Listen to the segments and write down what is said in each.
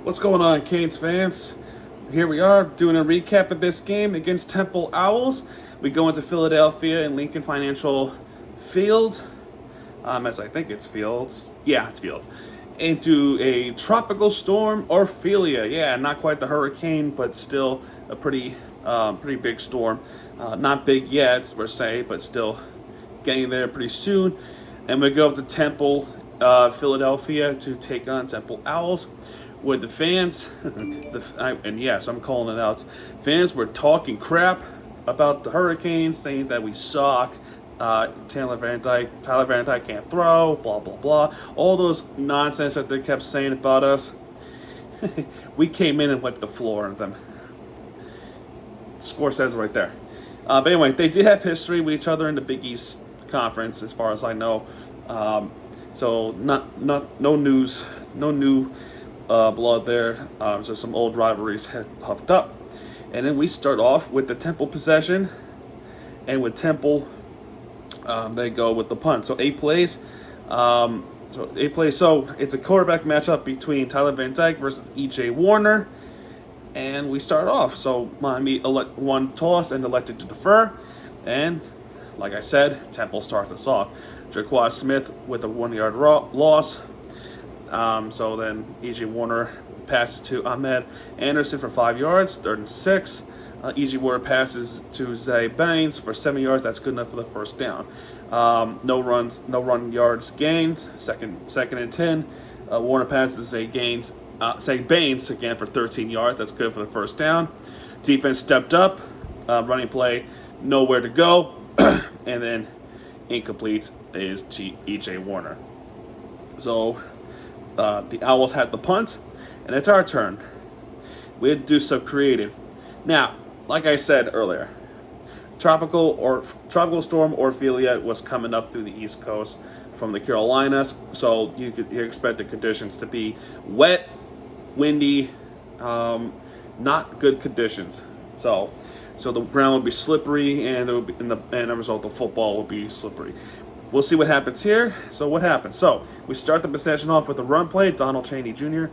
What's going on, Canes fans? Here we are doing a recap of this game against Temple Owls. We go into Philadelphia and Lincoln Financial Field, as I think it's Fields. Yeah, it's Fields. Into a tropical storm, Ophelia. Yeah, not quite the hurricane, but still a pretty big storm. Not big yet, per se, but still getting there pretty soon. And we go up to Temple, Philadelphia, to take on Temple Owls, where the fans, and yes, I'm calling it out, fans were talking crap about the Hurricanes, saying that we suck. Tyler Van Dyke can't throw, blah, blah, blah. All those nonsense that they kept saying about us. We came in and wiped the floor of them. Score says right there. But anyway, they did have history with each other in the Big East Conference, as far as I know. So no news, no new blood there. So some old rivalries had hooked up. And then we start off with the Temple possession. And with Temple, they go with the punt. So 8 plays. So it's a quarterback matchup between Tyler Van Dyke versus E.J. Warner. And we start off. So Miami won toss and elected to defer. And like I said, Temple starts us off. Jaquan Smith with a 1-yard loss. So then E.J. Warner passes to Ahmed Anderson for 5 yards, 3rd and 6. E.J. Warner passes to Zay Baines for 7 yards. That's good enough for the first down. No run yards gained. Second and 10. Warner passes Zay Baines again for 13 yards. That's good for the first down. Defense stepped up. Running play, nowhere to go. And then incomplete is E.J. Warner. So the Owls had the punt, and it's our turn. We had to do some creative. Now, like I said earlier, tropical storm Ophelia was coming up through the East Coast from the Carolinas, so you expect the conditions to be wet, windy, not good conditions. So the ground would be slippery, and the result of football would be slippery. We'll see what happens here. So what happens? So we start the possession off with a run play. Donald Chaney Jr.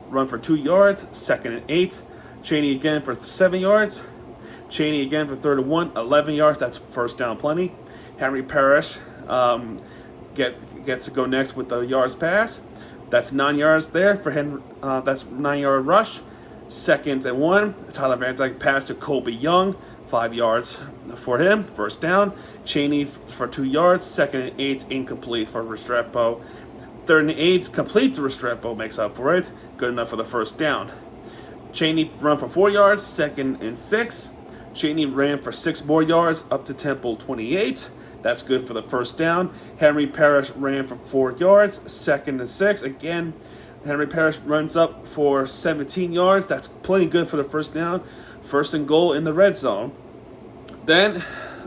run for 2 yards. 2nd and 8. Chaney again for 7 yards. Chaney again for 3rd and 1. 11 yards. That's first down plenty. Henry Parrish gets to go next with the yards pass. That's 9 yards there for Henry. That's 9-yard rush. 2nd and 1. Tyler Van Dyke pass to Colby Young. 5 yards for him. First down. Chaney for 2 yards. 2nd and 8. Incomplete for Restrepo. 3rd and 8. Complete to Restrepo. Makes up for it. Good enough for the first down. Chaney run for 4 yards. 2nd and 6. Chaney ran for 6 more yards up to Temple 28. That's good for the first down. Henry Parrish ran for 4 yards. 2nd and 6. Again, Henry Parrish runs up for 17 yards. That's plenty good for the first down. First and goal in the red zone. Then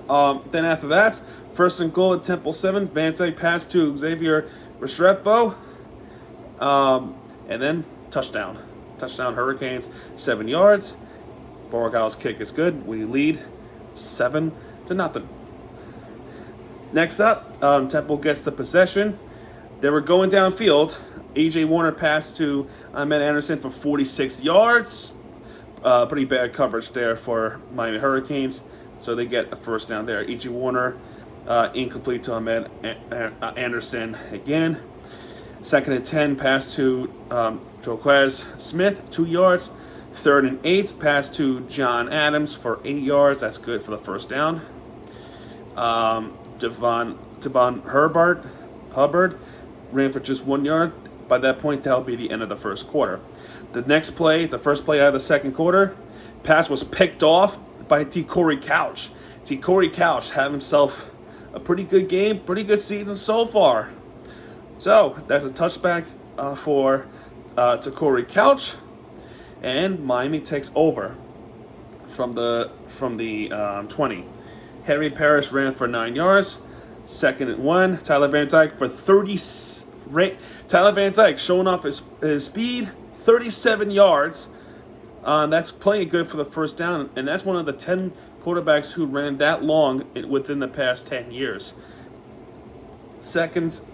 after that, 1st and goal at Temple 7. Van Dyke pass to Xavier Restrepo. And then touchdown. Touchdown Hurricanes, 7 yards. Beauregard's kick is good. We lead 7-0. Next up, Temple gets the possession. They were going downfield. E.J. Warner passed to Ahmed Anderson for 46 yards. Pretty bad coverage there for Miami Hurricanes. So they get a first down there. E.J. Warner incomplete to Ahmed Anderson again. 2nd and 10 pass to Jaquan Smith, 2 yards. 3rd and 8 pass to John Adams for 8 yards. That's good for the first down. Devon Hubbard ran for just 1 yard. By that point, that'll be the end of the first quarter. The next play, the first play out of the second quarter, pass was picked off by Corey Couch. Corey Couch had himself a pretty good game, pretty good season so far. So that's a touchback to Corey Couch, and Miami takes over from the 20. Henry Parrish ran for 9 yards. 2nd and 1. Tyler Van Dyke for 30. Tyler Van Dyke showing off his speed, 37 yards. That's plenty good for the first down, and that's one of the 10 quarterbacks who ran that long within the past 10 years.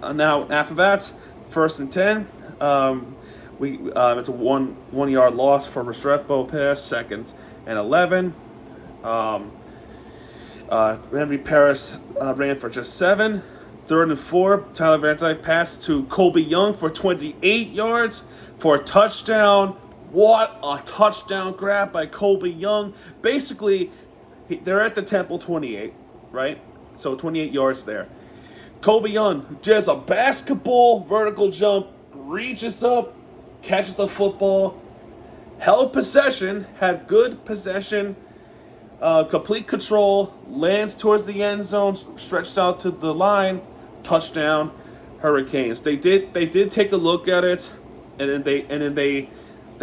Now after that, 1st and 10. It's a 1 yard loss for Restrepo pass, 2nd and 11. Henry Paris ran for just 7. 3rd and 4, Tyler Van Dyke passed to Colby Young for 28 yards for a touchdown. What a touchdown grab by Colby Young. Basically, they're at the Temple 28, right? So 28 yards there. Colby Young does a basketball vertical jump, reaches up, catches the football, held possession, had good possession, complete control, lands towards the end zone, stretched out to the line, touchdown, Hurricanes. They did take a look at it, and then they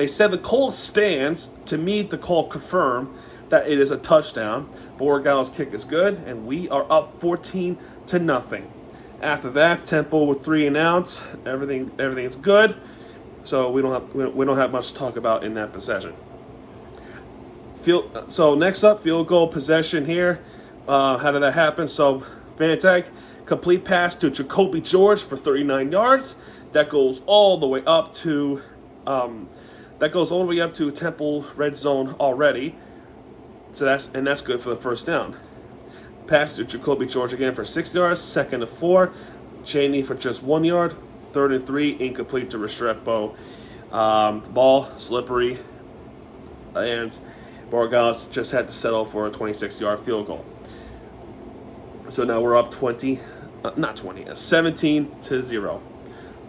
said the call stands. To me, the call confirmed that it is a touchdown. Beauregard's kick is good, and we are up 14-0. After that, Temple with 3 and outs. Everything's good. So we don't have much to talk about in that possession. So next up, field goal possession here. How did that happen? So Van Dyke, complete pass to Jacoby George for 39 yards. That goes all the way up to Temple red zone already. So that's good for the first down. Pass to Jacoby George again for 6 yards. 2nd and 4, Cheney for just 1 yard. 3rd and 3, incomplete to Restrepo. The ball slippery, and Borregales just had to settle for a 26-yard field goal. So now we're up 17-0.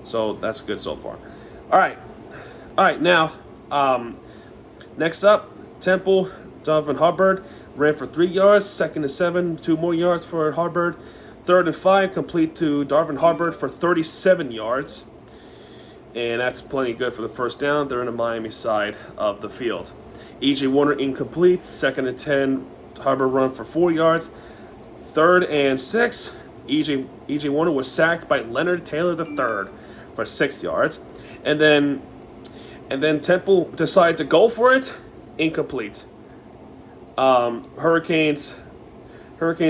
So that's good so far. All right. Now, next up, Temple, Donovan Hubbard ran for 3 yards. 2nd and 7, 2 more yards for Hubbard. 3rd and 5, complete to Darvin Hubbard for 37 yards. And that's plenty good for the first down. They're in the Miami side of the field. E.J. Warner incomplete. 2nd and 10, Hubbard run for 4 yards. 3rd and 6, E.J. Warner was sacked by Leonard Taylor III for 6 yards. And then Temple decided to go for it. Incomplete. Hurricanes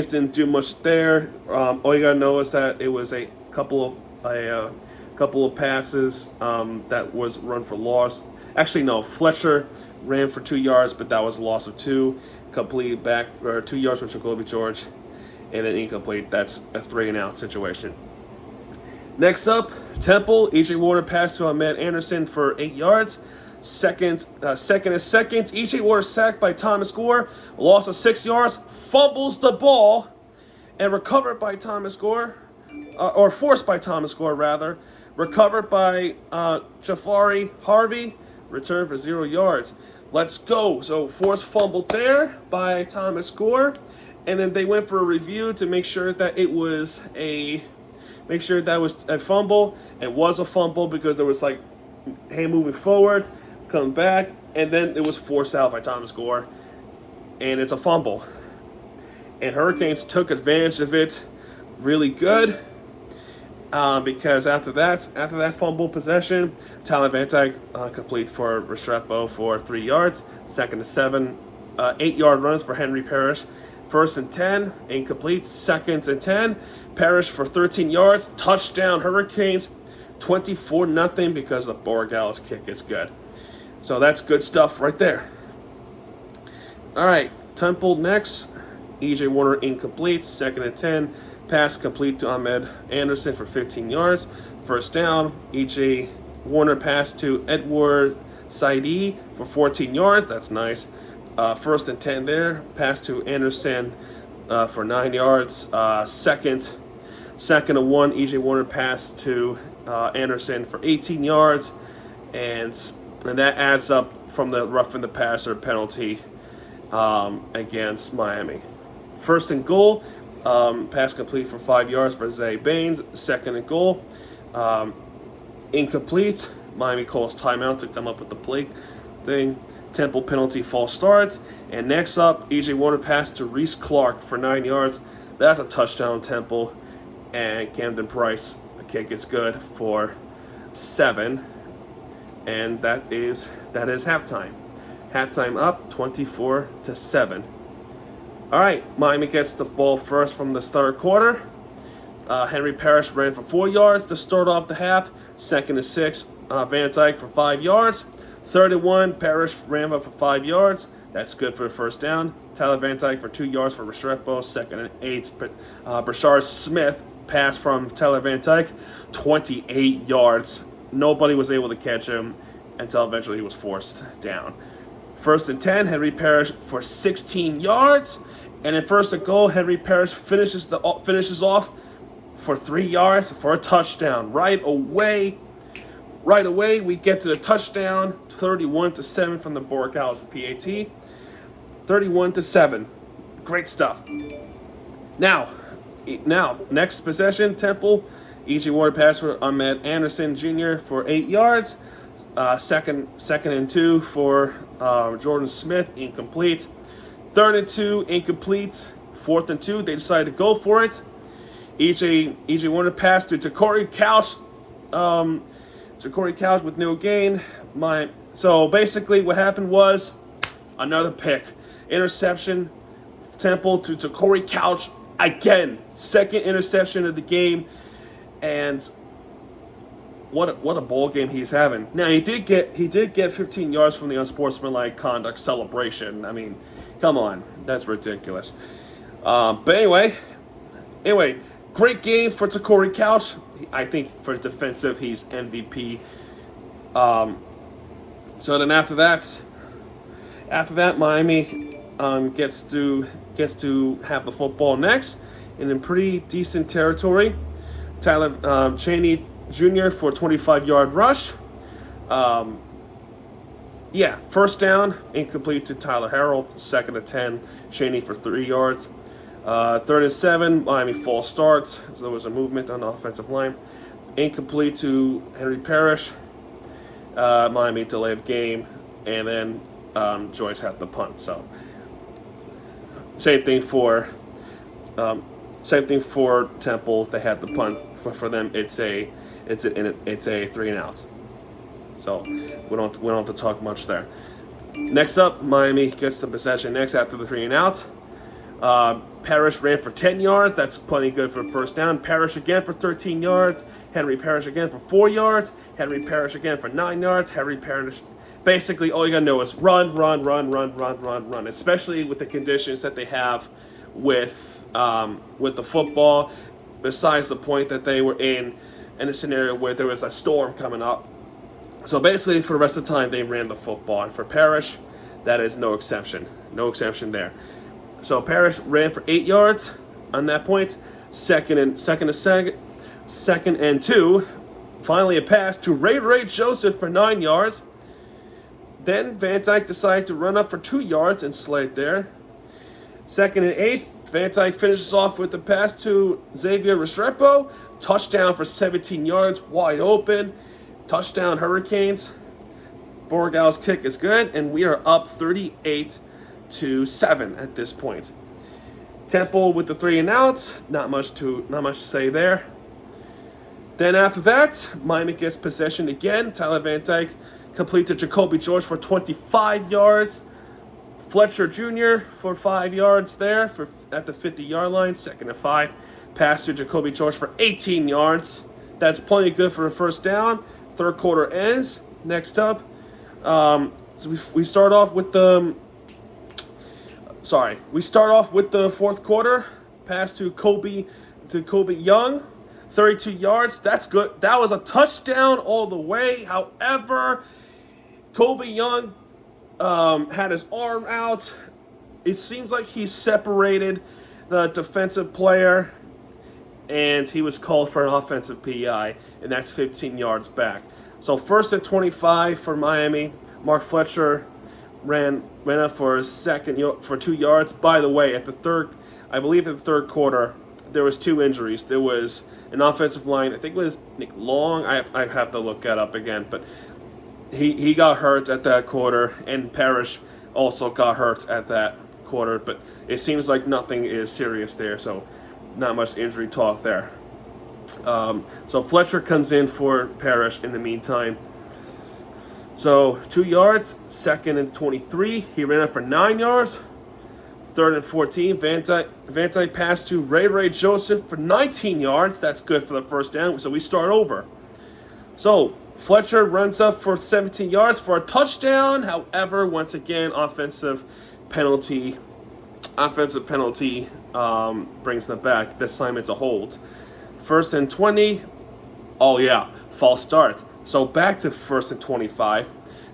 didn't do much there. All you gotta know is that it was a couple of passes that was run for loss. Actually, no. Fletcher ran for 2 yards, but that was a loss of 2. Complete back or 2 yards for Jacoby George, and then incomplete. That's a 3-and-out situation. Next up, Temple. E.J. Warner passed to Ahmed Anderson for 8 yards. Second and 2, E.J. Warner sacked by Thomas Gore, loss of 6 yards, fumbles the ball, and recovered by Thomas Gore, or forced by Thomas Gore rather, recovered by Jafari Harvey, returned for 0 yards. Let's go. So forced fumble there by Thomas Gore, and then they went for a review to make sure that was a fumble. It was a fumble because there was like hand moving forward, come back, and then it was forced out by Thomas Gore, and it's a fumble. And Hurricanes took advantage of it really good because after that fumble possession, Tyler Van Dyke complete for Restrepo for 3 yards. 2nd and 7, 8-yard runs for Henry Parrish. 1st and 10, incomplete. 2nd and 10, Parrish for 13 yards. Touchdown Hurricanes, 24-0 because the Beauregales kick is good. So that's good stuff right there. All right, Temple next. E.J. Warner incomplete. 2nd and 10, pass complete to Ahmed Anderson for 15 yards. First down, E.J. Warner pass to Edward Saidi for 14 yards. That's nice. 1st and 10 there, pass to Anderson for 9 yards. Second and 1, E.J. Warner pass to Anderson for 18 yards, and that adds up from the roughing the passer penalty against Miami. 1st and goal, pass complete for 5 yards for Zay Baines. 2nd and goal, incomplete. Miami calls timeout to come up with the play thing. Temple penalty, false start. And next up, E.J. Warner pass to Reese Clark for 9 yards. That's a touchdown, Temple. And Camden Price, a kick is good for 7. And that is halftime. Halftime up 24-7. All right, Miami gets the ball first from the third quarter. Henry Parrish ran for 4 yards to start off the half. 2nd and 6, Van Dyke for 5 yards. 3rd and 1, Parrish ran up for 5 yards. That's good for the first down. Tyler Van Dyke for 2 yards for Restrepo. 2nd and 8, Brashard Smith pass from Tyler Van Dyke, 28 yards. Nobody was able to catch him until eventually he was forced down. 1st and 10, Henry Parrish for 16 yards. And in 1st and goal, Henry Parrish finishes off for 3 yards for a touchdown. Right away, we get to the touchdown, 31-7 from the Borghaus PAT. 31-7. Great stuff. Now, next possession, Temple. E.J. Ward pass for Ahmed Anderson Jr. for 8 yards. Second and 2 for Jordan Smith, incomplete. 3rd and 2, incomplete. 4th and 2, they decided to go for it. E.J. Warner pass to Corey Couch. Corey Couch with no gain. So basically what happened was another pick. Interception, Temple to Corey Couch again. 2nd interception of the game. And what a ball game he's having. Now he did get 15 yards from the unsportsmanlike conduct celebration. I mean, come on, that's ridiculous. But anyway, great game for Corey Couch. I think for defensive, he's MVP. So then after that, Miami gets to have the football next, and in pretty decent territory. Tyler Cheney Jr. for a 25-yard rush. First down, incomplete to Tyler Harold. 2nd and 10, Cheney for 3 yards. 3rd and 7, Miami false starts. So there was a movement on the offensive line. Incomplete to Henry Parrish. Miami delay of game, and then Joyce had the punt. So same thing for Temple. They had the punt. For them, it's a 3 and out. So we don't have to talk much there. Next up, Miami gets the possession next after the 3 and out. Parrish ran for 10 yards. That's plenty good for a first down. Parrish again for 13 yards. Henry Parrish again for 4 yards. Henry Parrish again for 9 yards. Henry Parrish. Basically, all you gotta know is run. Especially with the conditions that they have with the football. Besides the point that they were in a scenario where there was a storm coming up. So basically, for the rest of the time, they ran the football. And for Parrish, that is no exception. No exception there. So Parrish ran for 8 yards on that point. Second and 2. Finally, a pass to Ray Joseph for 9 yards. Then Van Dyke decided to run up for 2 yards and slide there. 2nd and 8. Van Dyke finishes off with the pass to Xavier Restrepo. Touchdown for 17 yards, wide open. Touchdown Hurricanes. Borghaus kick is good, and we are up 38-7 at this point. Temple with the 3 and out. Not much to say there. Then after that, Miami gets possession again. Tyler Van Dyke complete to Jacoby George for 25 yards. Fletcher Jr. for 5 yards there at the 50-yard line. 2nd and 5. Pass to Jacoby George for 18 yards. That's plenty good for a first down. 3rd quarter ends. Next up, we start off with the 4th quarter. Pass to Kobe Young, 32 yards. That's good. That was a touchdown all the way. However, Kobe Young had his arm out. It seems like he separated the defensive player, and he was called for an offensive PI, and that's 15 yards back. So 1st and 25 for Miami. Mark Fletcher ran up for 2 yards. By the way, I believe in the 3rd quarter, there was 2 injuries. There was an offensive line. I think it was Nick Long. I have to look that up again, but he got hurt at that quarter, and Parrish also got hurt at that quarter. But it seems like nothing is serious there, so not much injury talk there. So Fletcher comes in for Parrish in the meantime. So 2 yards, 2nd and 23. He ran up for 9 yards. 3rd and 14. Van Dyke pass to Ray Joseph for 19 yards. That's good for the first down. So we start over. So Fletcher runs up for 17 yards for a touchdown. However, once again, offensive penalty brings them back. This time it's a hold. 1st and 20. Oh yeah, false start. So back to 1st and 25.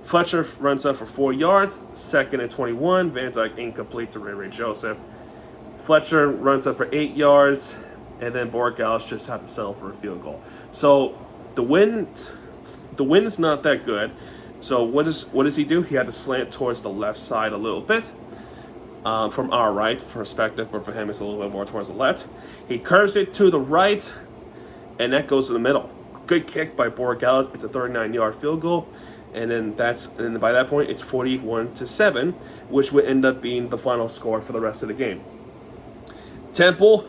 Fletcher runs up for 4 yards. 2nd and 21. Van Dyke incomplete to Ray Joseph. Fletcher runs up for 8 yards, and then Borregales just had to settle for a field goal. So the wind's not that good. So what does he do? He had to slant towards the left side a little bit. From our right perspective, but for him it's a little bit more towards the left. He curves it to the right, and that goes to the middle. Good kick by Borregales. It's a 39-yard field goal, and then by that point it's 41-7, which would end up being the final score for the rest of the game. Temple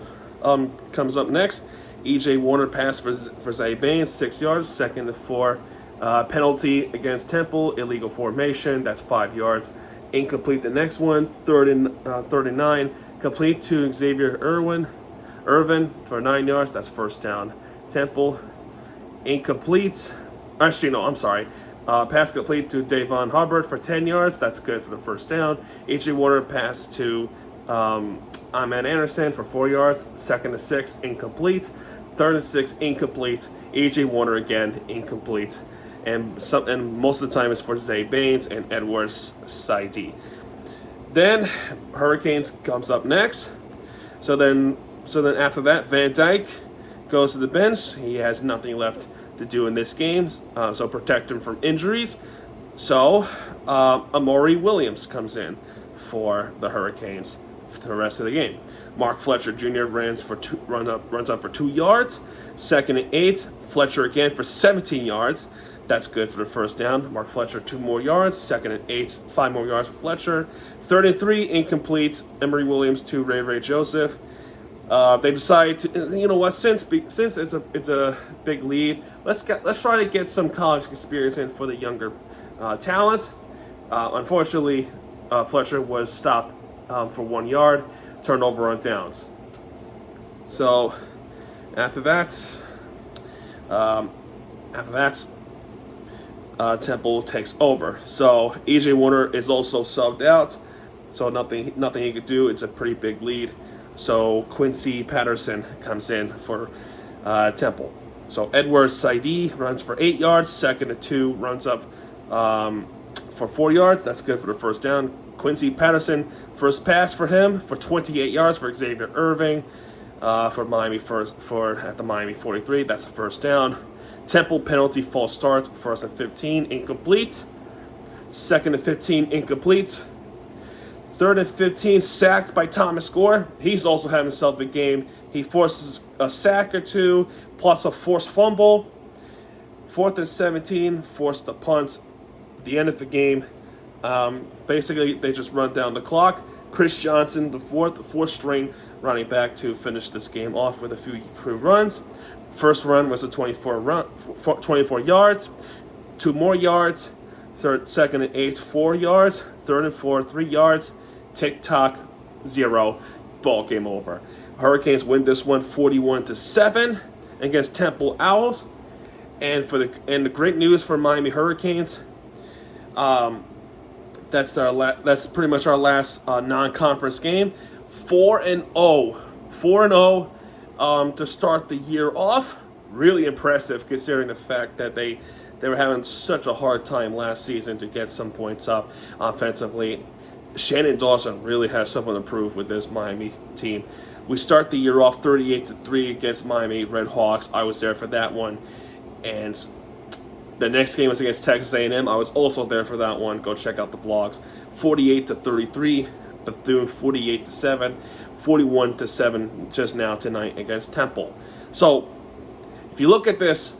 comes up next. E.J. Warner passed for Zay Baines, 6 yards. 2nd and 4. Penalty against Temple, illegal formation. That's 5 yards. Incomplete the next one. 3rd and 9. Complete to Xavier Irvin for 9 yards. That's 1st down. Temple incomplete. Actually, no, I'm sorry. Pass complete to Davon Hubbard for 10 yards. That's good for the 1st down. E.J. Warner pass to Ahmed Anderson for 4 yards. 2nd and 6, incomplete. 3rd and 6, incomplete. E.J. Warner again, incomplete. And most of the time it's for Zay Baines and Edwards Saidi. Then Hurricanes comes up next. So then after that, Van Dyke goes to the bench. He has nothing left to do in this game, so protect him from injuries. So Amari Williams comes in for the Hurricanes for the rest of the game. Mark Fletcher Jr. runs up for 2 yards. 2nd and 8. Fletcher again for 17 yards. That's good for the 1st down. Mark Fletcher 2 more yards. 2nd and 8. 5 more yards for Fletcher. 3rd and 3, incomplete. Emory Williams to Ray Joseph. They decide to, you know what? Since it's a big lead, let's try to get some college experience in for the younger talent. Unfortunately, Fletcher was stopped for 1 yard, turnover on downs. So after that, Temple takes over. So E.J. Warner is also subbed out. So nothing he could do. It's a pretty big lead. So Quincy Patterson comes in for Temple. So Edwards Saidi runs for 8 yards. 2nd and 2 runs up for 4 yards. That's good for the 1st down. Quincy Patterson, first pass for him for 28 yards for Xavier Irving for Miami at the Miami 43. That's a 1st down. Temple penalty false start. 1st and 15 incomplete. 2nd and 15 incomplete. 3rd and 15 sacked by Thomas Gore. He's also having himself a game. He forces a sack or 2 plus a forced fumble. 4th and 17 forced the punt. At the end of the game. Basically, they just run down the clock. Chris Johnson, the fourth string running back to finish this game off with a few runs. First run was a 24 yards. 2 more yards. 2nd and 8, 4 yards. 3rd and 4, 3 yards. Tick-tock, 0. Ball game over. Hurricanes win this one 41-7 against Temple Owls. And the great news for Miami Hurricanes, that's pretty much our last non-conference game. 4-0. 4-0 to start the year off. Really impressive considering the fact that they were having such a hard time last season to get some points up offensively. Shannon Dawson really has something to prove with this Miami team. We start the year off 38-3 against Miami Red Hawks. I was there for that one. And the next game was against Texas A&M. I was also there for that one. Go check out the vlogs. 48-33. Bethune 48-7. 41-7 just now tonight against Temple. So if you look at this,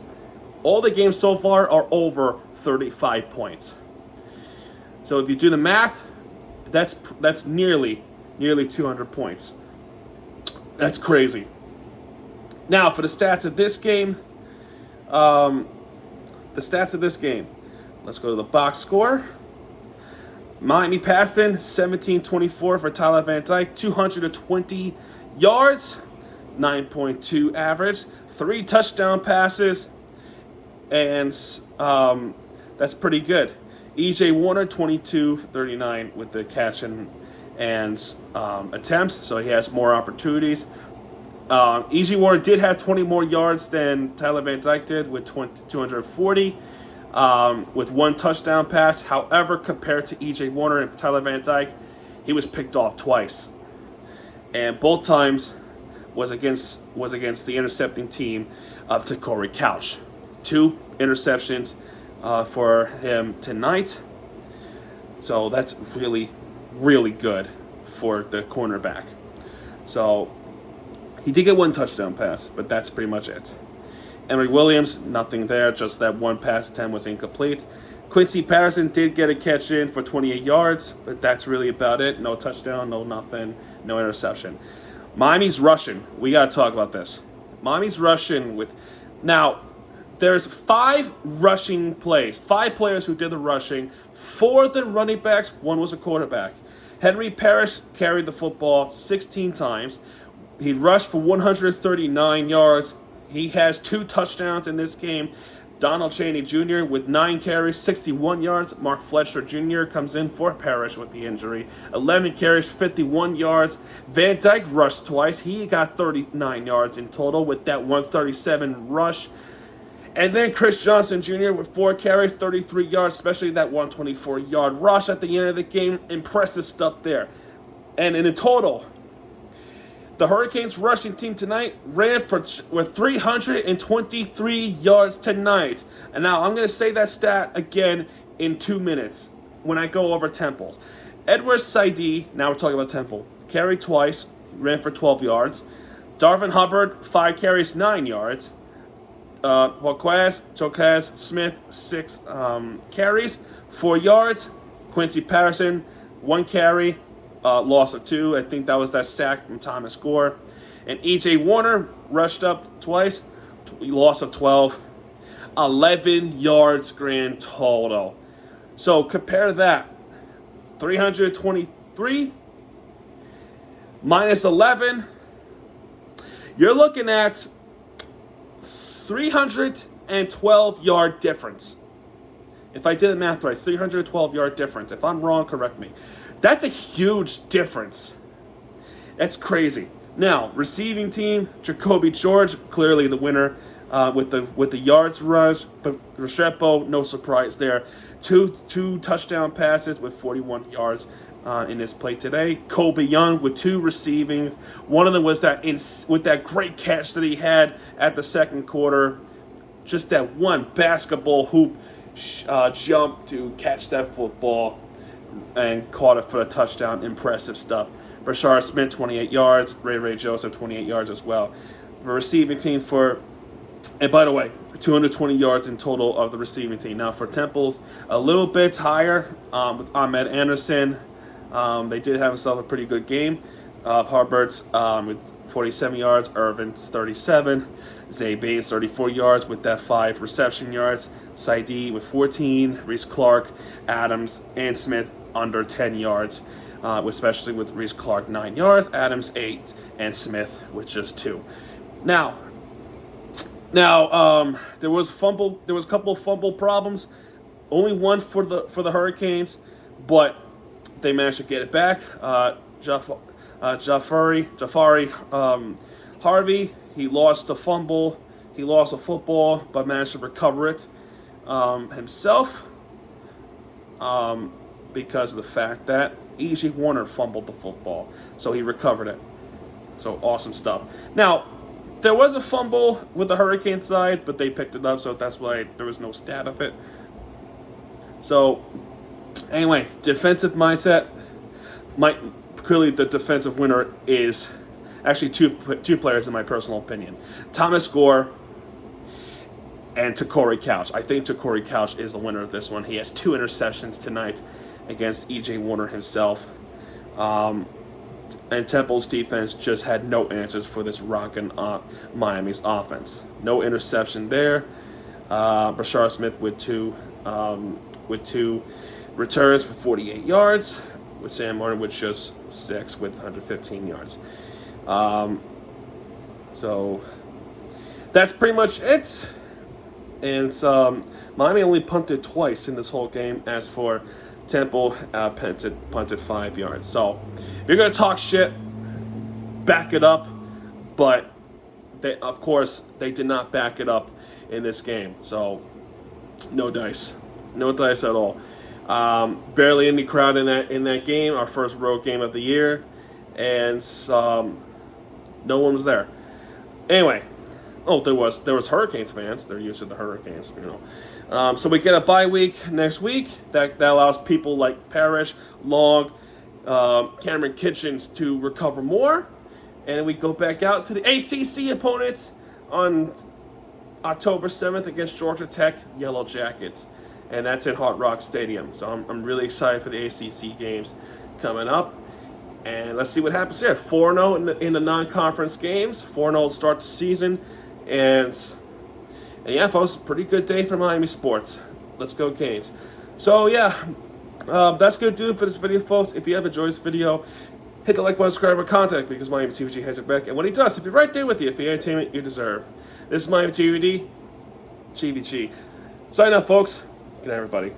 all the games so far are over 35 points. So if you do the math, that's nearly 200 points. That's crazy. Now for the stats of this game, let's go to the box score. Miami passing 17-24 for Tyler Van Dyke, 220 yards, 9.2 average, 3 touchdown passes, and That's pretty good. EJ Warner 22 for 39 with the catch and attempts, so he has more opportunities. EJ Warner did have 20 more yards than Tyler Van Dyke did with 240 with one touchdown pass. However, compared to EJ Warner and Tyler Van Dyke, he was picked off twice, and both times was against the intercepting team of Corey Couch. 2 interceptions for him tonight. So that's really, really good for the cornerback. So he did get one touchdown pass, but that's pretty much it. Emory Williams, nothing there. Just that one pass attempt was incomplete. Quincy Patterson did get a catch in for 28 yards, but that's really about it. No touchdown, no nothing, no interception. Miami's rushing. We got to talk about this. Miami's rushing with... Now, there's 5 rushing plays. 5 players who did the rushing. 4 of the running backs, 1 was a quarterback. Henry Parrish carried the football 16 times. He rushed for 139 yards. He has 2 touchdowns in this game. Donald Chaney Jr. with 9 carries, 61 yards. Mark Fletcher Jr. comes in for Parrish with the injury. 11 carries, 51 yards. Van Dyke rushed twice. He got 39 yards in total with that 137 rush. And then Chris Johnson Jr. with 4 carries, 33 yards, especially that 124-yard rush at the end of the game. Impressive stuff there. And in total, the Hurricanes rushing team tonight ran with 323 yards tonight. And now I'm going to say that stat again in 2 minutes when I go over Temple's. Edward Saidi, now we're talking about Temple, carried twice, ran for 12 yards. Darvin Hubbard, 5 carries, 9 yards. Joquez Smith, 6 carries, 4 yards. Quincy Patterson, 1 carry, loss of 2. I think that was that sack from Thomas Gore. And EJ Warner rushed up twice, loss of 12. 11 yards grand total. So compare that. 323 minus 11. You're looking at 312 yard difference. If I did the math right, 312 yard difference. If I'm wrong, correct me. That's a huge difference. That's crazy. Now, receiving team, Jacoby George, clearly the winner with the yards rush, but Restrepo, no surprise there. Two touchdown passes with 41 yards in this play today. Colby Young with 2 receiving. One of them was with that great catch that he had at the second quarter. Just that one basketball hoop jump to catch that football and caught it for a touchdown. Impressive stuff. Brashard Smith, 28 yards. Ray Joseph, 28 yards as well. The receiving team and by the way, 220 yards in total of the receiving team. Now for Temple, a little bit higher with Ahmed Anderson. They did have themselves a pretty good game. Harbert's with 47 yards. Irvin's 37. Zay Baines, 34 yards with that 5 reception yards. Saidi with 14. Reese Clark, Adams, and Smith under 10 yards, especially with Reese Clark 9 yards, Adams 8, and Smith with just 2. Now, there was a couple of fumble problems. Only one for the Hurricanes, but they managed to get it back. Jafari Harvey, he lost a fumble. He lost a football, but managed to recover it himself because of the fact that E.J. Warner fumbled the football. So he recovered it. So awesome stuff. Now, there was a fumble with the Hurricane side, but they picked it up, so that's why there was no stat of it. So, anyway, defensive mindset. Clearly, the defensive winner is actually two players in my personal opinion. Thomas Gore and Corey Couch. I think Corey Couch is the winner of this one. He has 2 interceptions tonight against E.J. Warner himself. And Temple's defense just had no answers for this rockin' Miami's offense. No interception there. Brashard Smith with two returns for 48 yards. With Sam Martin with just 6 with 115 yards. So that's pretty much it. And Miami only punted twice in this whole game. As for Temple, punted 5 yards. So if you're gonna talk shit, back it up. But of course, they did not back it up in this game. So no dice, no dice at all. Barely any crowd in that game. Our first road game of the year, and no one was there. Anyway, there was Hurricanes fans. They're used to the Hurricanes, So we get a bye week next week. That allows people like Parrish, Long, Cameron Kitchens to recover more, and we go back out to the ACC opponents on October 7th against Georgia Tech Yellow Jackets, and that's in Hard Rock Stadium. So I'm really excited for the ACC games coming up. And let's see what happens here. 4-0 in the non-conference games. 4-0 to start the season. And yeah, folks, pretty good day for Miami sports. Let's go Canes. So yeah, that's going to do it for this video, folks. If you have enjoyed this video, hit the like button, subscribe, or contact, because Miami TVG has your back. And when he does, he'll be right there with you for the entertainment you deserve. This is Miami TVG, GVG. Sign up, folks. Good night, everybody.